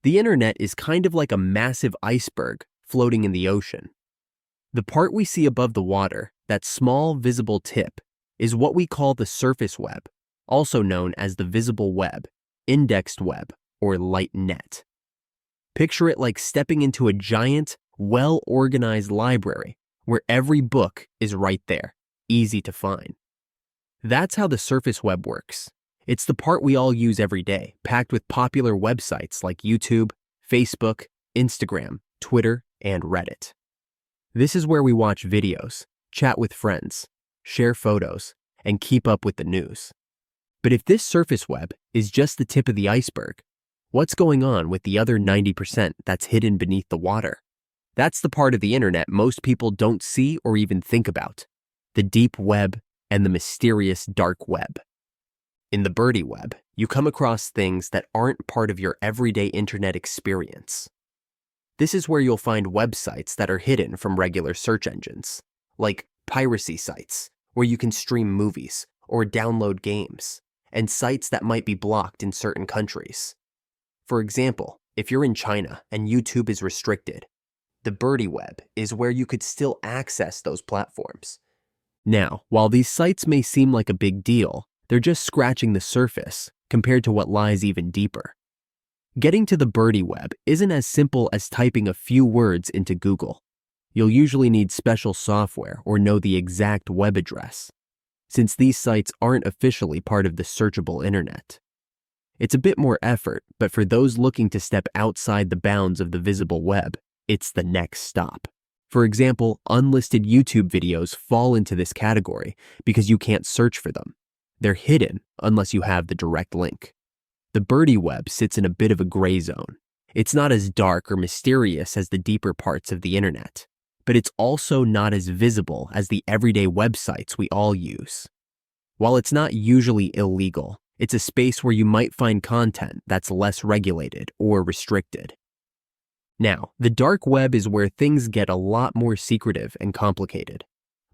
The internet is kind of like a massive iceberg floating in the ocean. The part we see above the water, that small visible tip, is what we call the surface web, also known as the visible web, indexed web, or light net. Picture it like stepping into a giant, well-organized library where every book is right there, easy to find. That's how the surface web works. It's the part we all use every day, packed with popular websites like YouTube, Facebook, Instagram, Twitter, and Reddit. This is where we watch videos, chat with friends, share photos, and keep up with the news. But if this surface web is just the tip of the iceberg, what's going on with the other 90% that's hidden beneath the water? That's the part of the internet most people don't see or even think about, the deep web and the mysterious dark web. In the bergie web, you come across things that aren't part of your everyday internet experience. This is where you'll find websites that are hidden from regular search engines, like piracy sites, where you can stream movies or download games, and sites that might be blocked in certain countries. For example, if you're in China and YouTube is restricted, the bergie web is where you could still access those platforms. Now, while these sites may seem like a big deal, they're just scratching the surface compared to what lies even deeper. Getting to the bergie web isn't as simple as typing a few words into Google. You'll usually need special software or know the exact web address, since these sites aren't officially part of the searchable internet. It's a bit more effort, but for those looking to step outside the bounds of the visible web, it's the next stop. For example, unlisted YouTube videos fall into this category because you can't search for them. They're hidden unless you have the direct link. The bergie web sits in a bit of a gray zone. It's not as dark or mysterious as the deeper parts of the internet, but it's also not as visible as the everyday websites we all use. While it's not usually illegal, it's a space where you might find content that's less regulated or restricted. Now, the dark web is where things get a lot more secretive and complicated.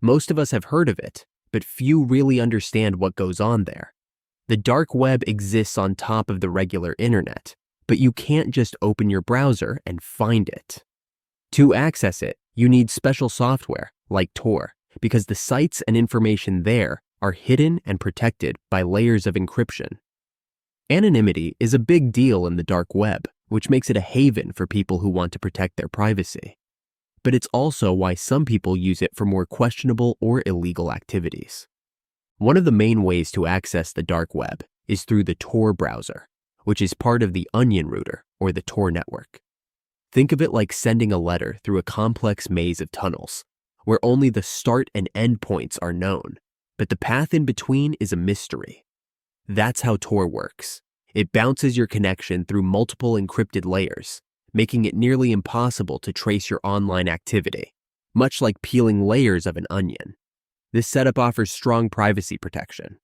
Most of us have heard of it, but few really understand what goes on there. The dark web exists on top of the regular internet, but you can't just open your browser and find it. To access it, you need special software like Tor, because the sites and information there are hidden and protected by layers of encryption. Anonymity is a big deal in the dark web, which makes it a haven for people who want to protect their privacy. But it's also why some people use it for more questionable or illegal activities. One of the main ways to access the dark web is through the Tor browser, which is part of the Onion router or the Tor network. Think of it like sending a letter through a complex maze of tunnels, where only the start and end points are known, but the path in between is a mystery. That's how Tor works. It bounces your connection through multiple encrypted layers, making it nearly impossible to trace your online activity, much like peeling layers of an onion. This setup offers strong privacy protection.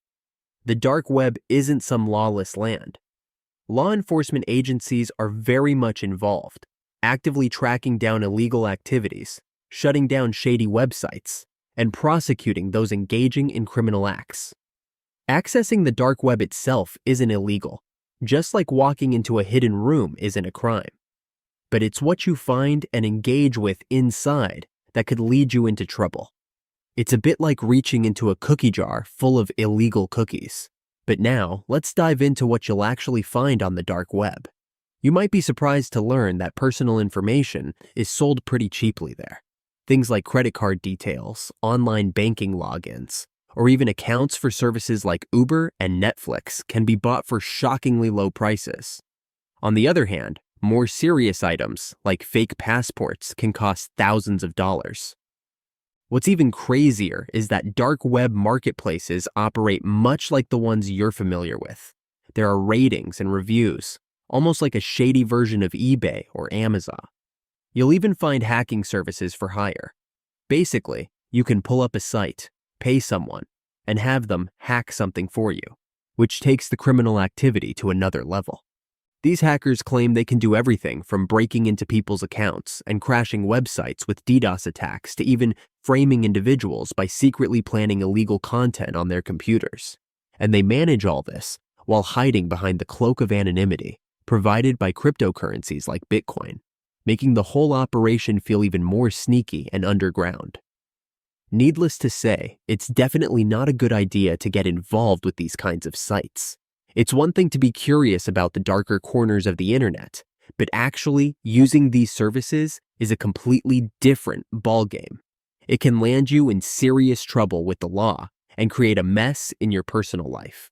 The dark web isn't some lawless land. Law enforcement agencies are very much involved, actively tracking down illegal activities, shutting down shady websites, and prosecuting those engaging in criminal acts. Accessing the dark web itself isn't illegal, just like walking into a hidden room isn't a crime. But it's what you find and engage with inside that could lead you into trouble. It's a bit like reaching into a cookie jar full of illegal cookies. But now, let's dive into what you'll actually find on the dark web. You might be surprised to learn that personal information is sold pretty cheaply there. Things like credit card details, online banking logins, or even accounts for services like Uber and Netflix can be bought for shockingly low prices. On the other hand, more serious items like fake passports can cost thousands of dollars. What's even crazier is that dark web marketplaces operate much like the ones you're familiar with. There are ratings and reviews, almost like a shady version of eBay or Amazon. You'll even find hacking services for hire. Basically, you can pull up a site, pay someone, and have them hack something for you, which takes the criminal activity to another level. These hackers claim they can do everything from breaking into people's accounts and crashing websites with DDoS attacks to even framing individuals by secretly planning illegal content on their computers. And they manage all this while hiding behind the cloak of anonymity provided by cryptocurrencies like Bitcoin, making the whole operation feel even more sneaky and underground. Needless to say, it's definitely not a good idea to get involved with these kinds of sites. It's one thing to be curious about the darker corners of the internet, but actually using these services is a completely different ballgame. It can land you in serious trouble with the law and create a mess in your personal life.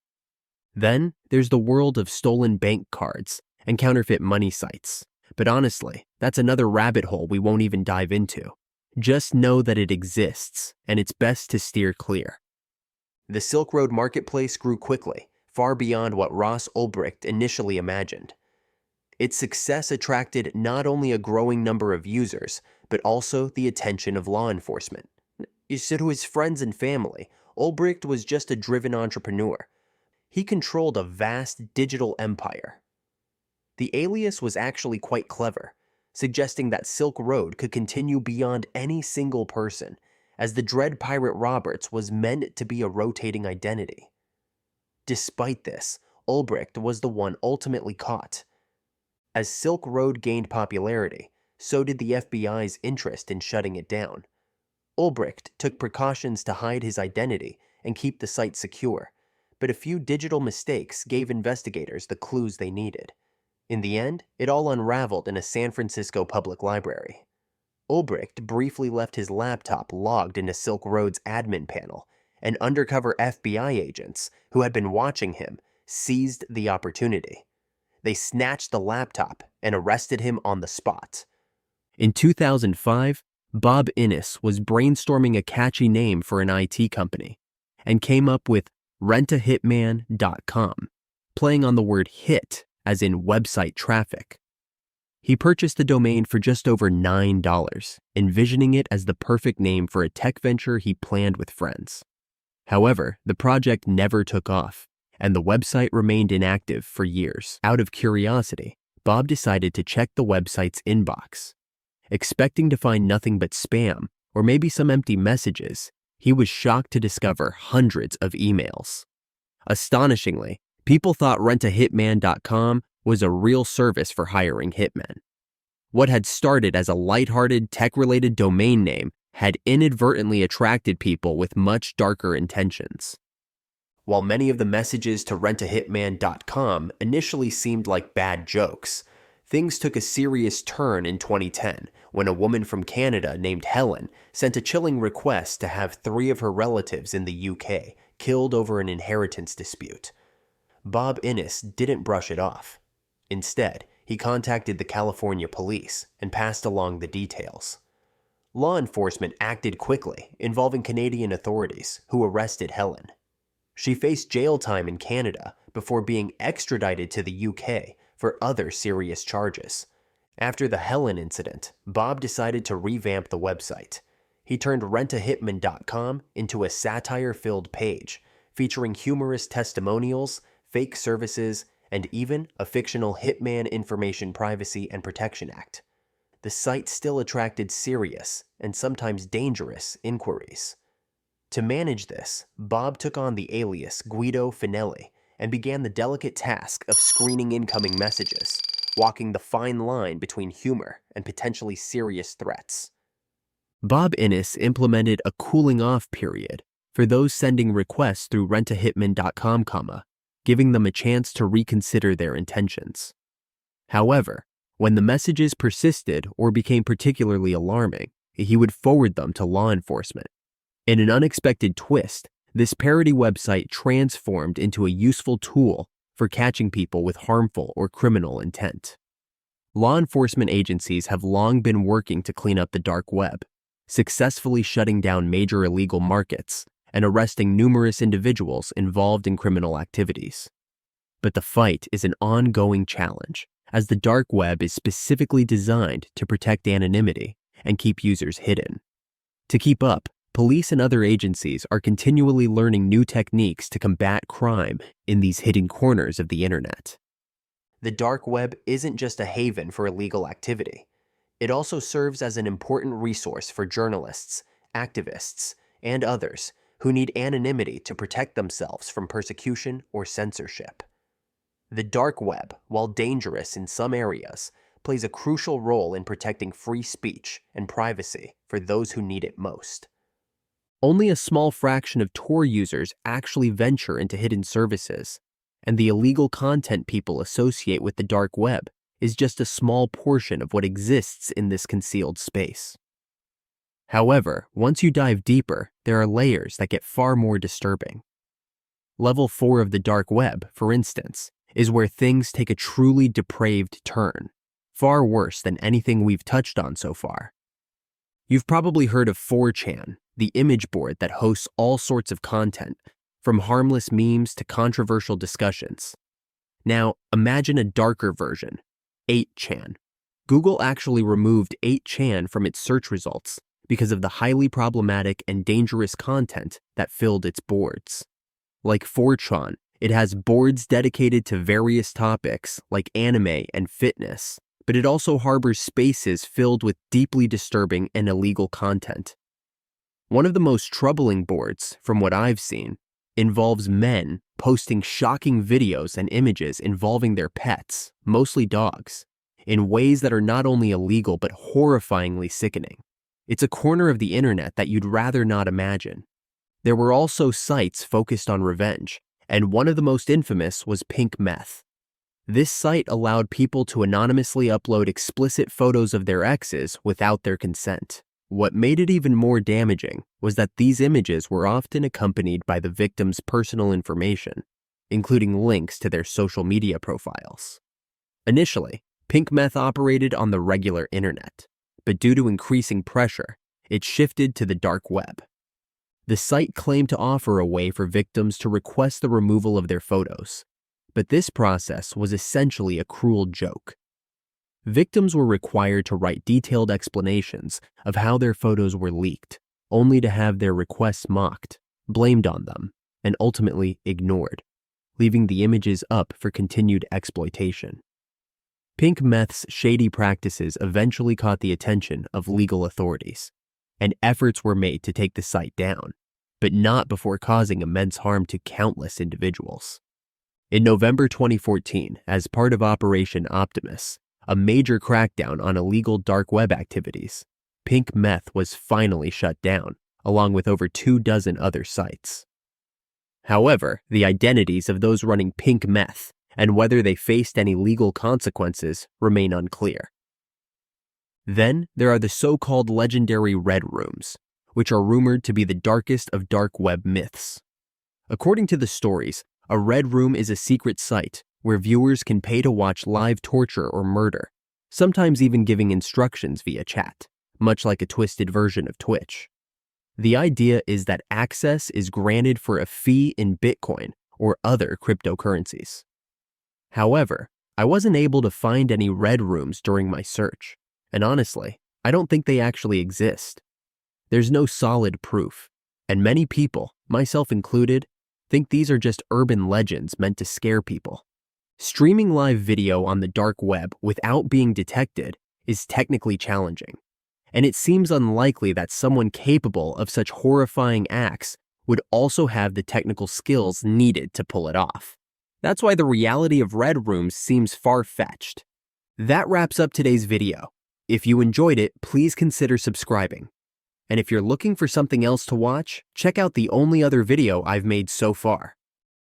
Then there's the world of stolen bank cards and counterfeit money sites. But honestly, that's another rabbit hole we won't even dive into. Just know that it exists, and it's best to steer clear. The Silk Road marketplace grew quickly, far beyond what Ross Ulbricht initially imagined. Its success attracted not only a growing number of users, but also the attention of law enforcement. You see, to his friends and family, Ulbricht was just a driven entrepreneur. He controlled a vast digital empire. The alias was actually quite clever, suggesting that Silk Road could continue beyond any single person, as the Dread Pirate Roberts was meant to be a rotating identity. Despite this, Ulbricht was the one ultimately caught. As Silk Road gained popularity, so did the FBI's interest in shutting it down. Ulbricht took precautions to hide his identity and keep the site secure, but a few digital mistakes gave investigators the clues they needed. In the end, it all unraveled in a San Francisco public library. Ulbricht briefly left his laptop logged into Silk Road's admin panel, and undercover FBI agents, who had been watching him, seized the opportunity. They snatched the laptop and arrested him on the spot. In 2005, Bob Innes was brainstorming a catchy name for an IT company and came up with rentahitman.com, playing on the word hit as in website traffic. He purchased the domain for just over $9, envisioning it as the perfect name for a tech venture he planned with friends. However, the project never took off, and the website remained inactive for years. Out of curiosity, Bob decided to check the website's inbox. Expecting to find nothing but spam, or maybe some empty messages, he was shocked to discover hundreds of emails. Astonishingly, people thought rentahitman.com was a real service for hiring hitmen. What had started as a lighthearted tech-related domain name had inadvertently attracted people with much darker intentions. While many of the messages to rentahitman.com initially seemed like bad jokes, things took a serious turn in 2010 when a woman from Canada named Helen sent a chilling request to have 3 of her relatives in the UK killed over an inheritance dispute. Bob Innes didn't brush it off. Instead, he contacted the California police and passed along the details. Law enforcement acted quickly, involving Canadian authorities, who arrested Helen. She faced jail time in Canada before being extradited to the UK for other serious charges. After the Helen incident, Bob decided to revamp the website. He turned rentahitman.com into a satire-filled page, featuring humorous testimonials, fake services, and even a fictional Hitman Information Privacy and Protection Act. The site still attracted serious and sometimes dangerous inquiries. To manage this, Bob took on the alias Guido Finelli and began the delicate task of screening incoming messages, walking the fine line between humor and potentially serious threats. Bob Innes implemented a cooling-off period for those sending requests through rentahitman.com, giving them a chance to reconsider their intentions. However, when the messages persisted or became particularly alarming, he would forward them to law enforcement. In an unexpected twist, this parody website transformed into a useful tool for catching people with harmful or criminal intent. Law enforcement agencies have long been working to clean up the dark web, successfully shutting down major illegal markets and arresting numerous individuals involved in criminal activities. But the fight is an ongoing challenge, as the dark web is specifically designed to protect anonymity and keep users hidden. To keep up, police and other agencies are continually learning new techniques to combat crime in these hidden corners of the internet. The dark web isn't just a haven for illegal activity. It also serves as an important resource for journalists, activists, and others who need anonymity to protect themselves from persecution or censorship. The dark web, while dangerous in some areas, plays a crucial role in protecting free speech and privacy for those who need it most. Only a small fraction of Tor users actually venture into hidden services, and the illegal content people associate with the dark web is just a small portion of what exists in this concealed space. However, once you dive deeper, there are layers that get far more disturbing. Level 4 of the dark web, for instance, is where things take a truly depraved turn, far worse than anything we've touched on so far. You've probably heard of 4chan, the image board that hosts all sorts of content, from harmless memes to controversial discussions. Now, imagine a darker version, 8chan. Google actually removed 8chan from its search results because of the highly problematic and dangerous content that filled its boards. Like 4chan, it has boards dedicated to various topics like anime and fitness, but it also harbors spaces filled with deeply disturbing and illegal content. One of the most troubling boards, from what I've seen, involves men posting shocking videos and images involving their pets, mostly dogs, in ways that are not only illegal but horrifyingly sickening. It's a corner of the internet that you'd rather not imagine. There were also sites focused on revenge, and one of the most infamous was Pink Meth. This site allowed people to anonymously upload explicit photos of their exes without their consent. What made it even more damaging was that these images were often accompanied by the victim's personal information, including links to their social media profiles. Initially, Pink Meth operated on the regular internet, but due to increasing pressure, it shifted to the dark web. The site claimed to offer a way for victims to request the removal of their photos, but this process was essentially a cruel joke. Victims were required to write detailed explanations of how their photos were leaked, only to have their requests mocked, blamed on them, and ultimately ignored, leaving the images up for continued exploitation. Pink Meth's shady practices eventually caught the attention of legal authorities, and efforts were made to take the site down, but not before causing immense harm to countless individuals. In November 2014, as part of Operation Optimus, a major crackdown on illegal dark web activities, Pink Meth was finally shut down, along with over 24 other sites. However, the identities of those running Pink Meth and whether they faced any legal consequences remain unclear. Then there are the so-called legendary Red Rooms, which are rumored to be the darkest of dark web myths. According to the stories, a Red Room is a secret site where viewers can pay to watch live torture or murder, sometimes even giving instructions via chat, much like a twisted version of Twitch. The idea is that access is granted for a fee in Bitcoin or other cryptocurrencies. However, I wasn't able to find any Red Rooms during my search, and honestly, I don't think they actually exist. There's no solid proof, and many people, myself included, think these are just urban legends meant to scare people. Streaming live video on the dark web without being detected is technically challenging, and it seems unlikely that someone capable of such horrifying acts would also have the technical skills needed to pull it off. That's why the reality of Red Rooms seems far-fetched. That wraps up today's video. If you enjoyed it, please consider subscribing. And if you're looking for something else to watch, check out the only other video I've made so far.